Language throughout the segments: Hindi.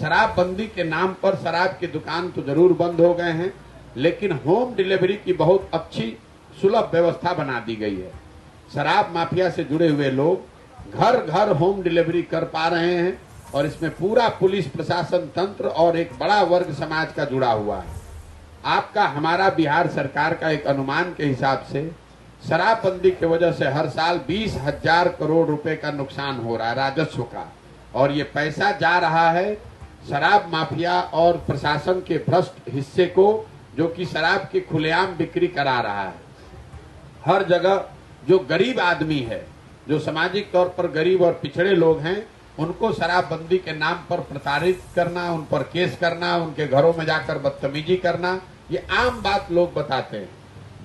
शराबबंदी के नाम पर शराब की दुकान तो जरूर बंद हो गए हैं, लेकिन होम डिलीवरी की बहुत अच्छी सुलभ व्यवस्था बना दी गई है। शराब माफिया से जुड़े हुए लोग घर घर होम डिलीवरी कर पा रहे हैं और इसमें पूरा पुलिस प्रशासन तंत्र और एक बड़ा वर्ग समाज का जुड़ा हुआ है। आपका हमारा बिहार सरकार का एक अनुमान के हिसाब से शराबबंदी की वजह से हर साल 20,000 करोड़ रुपए का नुकसान हो रहा है राजस्व का, और ये पैसा जा रहा है शराब माफिया और प्रशासन के भ्रष्ट हिस्से को, जो कि शराब की खुलेआम बिक्री करा रहा है। हर जगह जो गरीब आदमी है, जो सामाजिक तौर पर गरीब और पिछड़े लोग हैं, उनको शराबबंदी के नाम पर प्रताड़ित करना, उन पर केस करना, उनके घरों में जाकर बदतमीजी करना, ये आम बात लोग बताते हैं।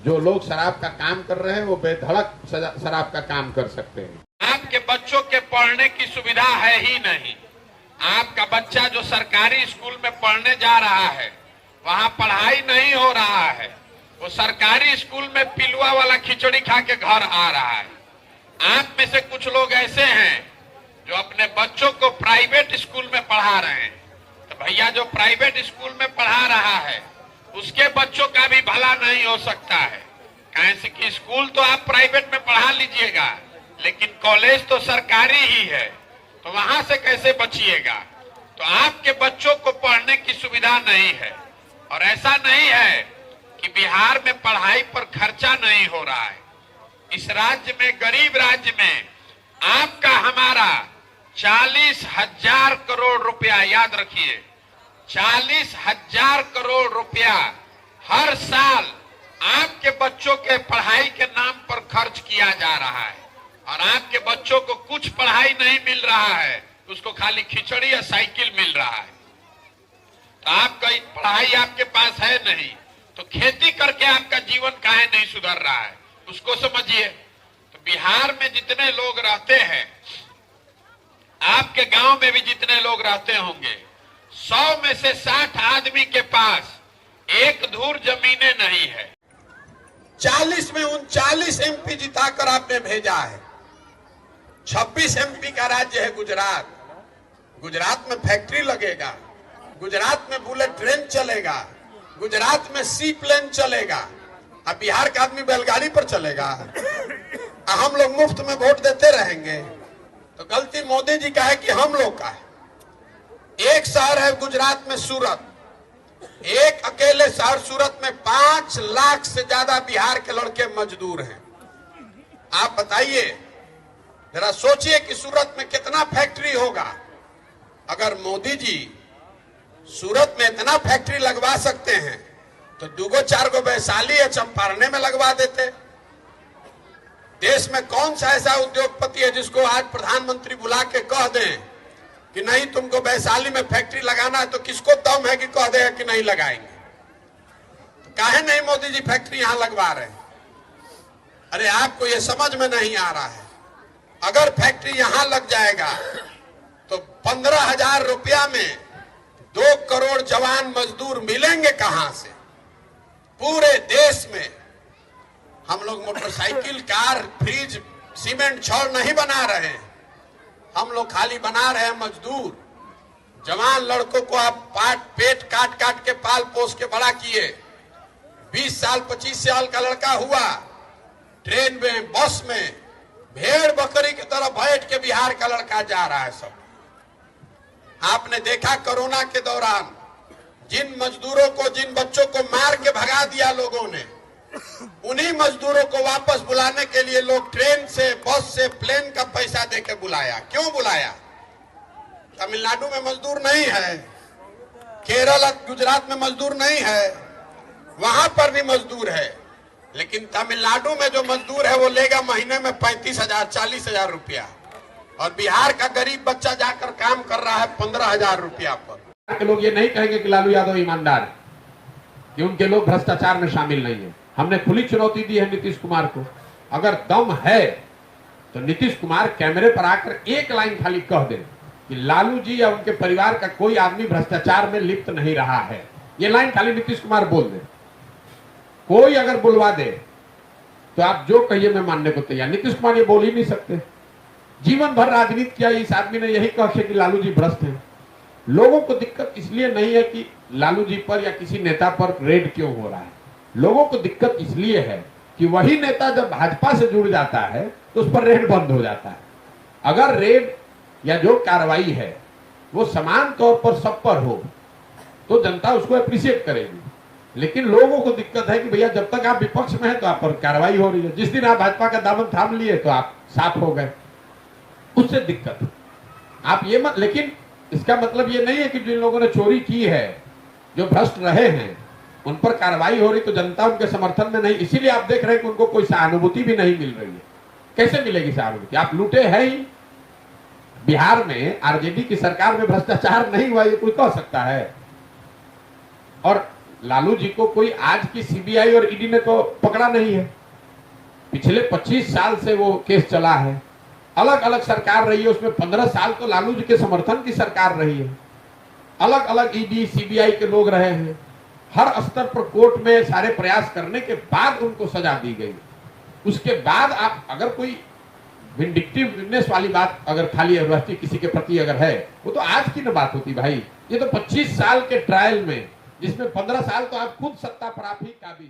जो लोग शराब का काम कर रहे हैं वो बेधड़क शराब का काम कर सकते हैं। आपके बच्चों के पढ़ने की सुविधा है ही नहीं। आपका बच्चा जो सरकारी स्कूल में पढ़ने जा रहा है, वहाँ पढ़ाई नहीं हो रहा है। वो सरकारी स्कूल में पिलुआ वाला खिचड़ी खा के घर आ रहा है। आप में से कुछ लोग ऐसे हैं जो अपने बच्चों को प्राइवेट स्कूल में पढ़ा रहे हैं। तो भैया, जो प्राइवेट स्कूल में पढ़ा रहा है उसके बच्चों का भी भला नहीं हो सकता है। कैसे कि स्कूल तो आप प्राइवेट में पढ़ा लीजिएगा, लेकिन कॉलेज तो सरकारी ही है, तो वहां से कैसे बचिएगा। तो आपके बच्चों को पढ़ने की सुविधा नहीं है। और ऐसा नहीं है कि बिहार में पढ़ाई पर खर्चा नहीं हो रहा है। इस राज्य में, गरीब राज्य में, आपका हमारा 40,000 करोड़ रुपया, याद रखिए 40,000 करोड़ रुपया हर साल आपके बच्चों के पढ़ाई के नाम पर खर्च किया जा रहा है। और आपके बच्चों को कुछ पढ़ाई नहीं मिल रहा है, उसको खाली खिचड़ी या साइकिल मिल रहा है। तो आपका पढ़ाई आपके पास है नहीं, तो खेती करके आपका जीवन काहे नहीं सुधर रहा है, उसको समझिए। तो बिहार में जितने लोग रहते हैं, आपके गांव में भी जितने लोग रहते होंगे, 100 में से 60 आदमी के पास एक धूर जमीनें नहीं है। 40 में 39 एमपी जिताकर आपने भेजा है। 26 एमपी का राज्य है गुजरात। गुजरात में फैक्ट्री लगेगा, गुजरात में बुलेट ट्रेन चलेगा, गुजरात में सी प्लेन चलेगा। अब बिहार का आदमी बैलगाड़ी पर चलेगा। हम लोग मुफ्त में वोट देते रहेंगे। तो गलती मोदी जी का है कि हम लोग का है। एक शहर है गुजरात में सूरत, एक अकेले शहर सूरत में 5 लाख से ज्यादा बिहार के लड़के मजदूर हैं। आप बताइए, जरा सोचिए कि सूरत में कितना फैक्ट्री होगा। अगर मोदी जी सूरत में इतना फैक्ट्री लगवा सकते हैं तो 2-4 वैशाली या चंपारने में लगवा देते। देश में कौन सा ऐसा उद्योगपति है जिसको आज प्रधानमंत्री बुला के कह दें कि नहीं तुमको वैशाली में फैक्ट्री लगाना है, तो किसको दम है कि कह देगा कि नहीं लगाएंगे। तो काहे नहीं मोदी जी फैक्ट्री यहां लगवा रहे हैं? अरे आपको ये समझ में नहीं आ रहा है। अगर फैक्ट्री यहां लग जाएगा तो 15,000 रुपया में 2 करोड़ जवान मजदूर मिलेंगे कहां से? पूरे देश में हम लोग मोटरसाइकिल, कार, फ्रिज, सीमेंट, छड़ नहीं बना रहे हैं। हम लोग खाली बना रहे हैं मजदूर। जवान लड़कों को आप पेट काट काट के पाल पोस के बड़ा किए। 20 साल 25 साल का लड़का हुआ, ट्रेन में, बस में भेड़ बकरी की तरह बैठ के बिहार का लड़का जा रहा है सब। आपने देखा कोरोना के दौरान जिन मजदूरों को, जिन बच्चों को मार के भगा दिया लोगों ने, उन्हीं मजदूरों को वापस बुलाने के लिए लोग ट्रेन से, बस से, प्लेन का पैसा देके बुलाया। क्यों बुलाया? तमिलनाडु में मजदूर नहीं है, केरल, गुजरात में मजदूर नहीं है, वहां पर भी मजदूर है। लेकिन तमिलनाडु में जो मजदूर है वो लेगा महीने में 35,000, 40,000 रुपया, और बिहार का गरीब बच्चा जाकर काम कर रहा है 15,000 रुपया पर। के लोग ये नहीं कहेंगे कि लालू यादव ईमानदार है, कि उनके लोग भ्रष्टाचार में शामिल नहीं है। हमने खुली चुनौती दी है नीतीश कुमार को। अगर दम है तो नीतीश कुमार कैमरे पर आकर एक लाइन खाली कह दे कि लालू जी या उनके परिवार का कोई आदमी भ्रष्टाचार में लिप्त नहीं रहा है। ये लाइन खाली नीतीश कुमार बोल दे। कोई अगर बुलवा दे तो आप जो कहिए मैं मानने को तैयार। नीतीश कुमार ये बोल ही नहीं सकते। जीवन भर राजनीति किया इस आदमी ने, यही कह कि लालू जी भ्रष्ट हैं। लोगों को दिक्कत इसलिए नहीं है कि लालू जी पर या किसी नेता पर रेड क्यों हो रहा है, लोगों को दिक्कत इसलिए है कि वही नेता जब भाजपा से जुड़ जाता है तो उस पर रेड बंद हो जाता है। अगर रेड या जो कार्रवाई है वो समान तौर पर सब पर हो तो जनता उसको अप्रिशिएट करेगी, लेकिन लोगों को दिक्कत है कि भैया जब तक आप विपक्ष में हैं तो आप पर कार्रवाई हो रही है, जिस दिन आप भाजपा का दामन थाम लिए तो आप साफ हो गए, उससे दिक्कत। आप ये मत, लेकिन इसका मतलब ये नहीं है कि जिन लोगों ने चोरी की है, जो भ्रष्ट रहे हैं, उन पर कार्रवाई हो रही तो जनता उनके समर्थन में नहीं, इसीलिए आप देख रहे हैं कि उनको कोई सहानुभूति भी नहीं मिल रही है। कैसे मिलेगी सहानुभूति? आप लूटे हैं ही। बिहार में आरजेडी की सरकार में भ्रष्टाचार नहीं हुआ ये कोई कह सकता है? और लालू जी को कोई आज की सीबीआई और ईडी ने तो पकड़ा नहीं है, पिछले 25 साल से वो केस चला है, अलग अलग सरकार रही है, उसमें 15 साल तो लालू जी के समर्थन की सरकार रही है, अलग अलग ईडी सीबीआई के लोग रहे हैं, हर स्तर पर कोर्ट में सारे प्रयास करने के बाद उनको सजा दी गई। उसके बाद आप अगर कोई विंडिक्टिवनेस वाली बात अगर खाली यूनिवर्सिटी किसी के प्रति अगर है, वो तो आज की न बात होती भाई, ये तो 25 साल के ट्रायल में, जिसमें 15 साल तो आप खुद सत्ता पर आप ही काबिज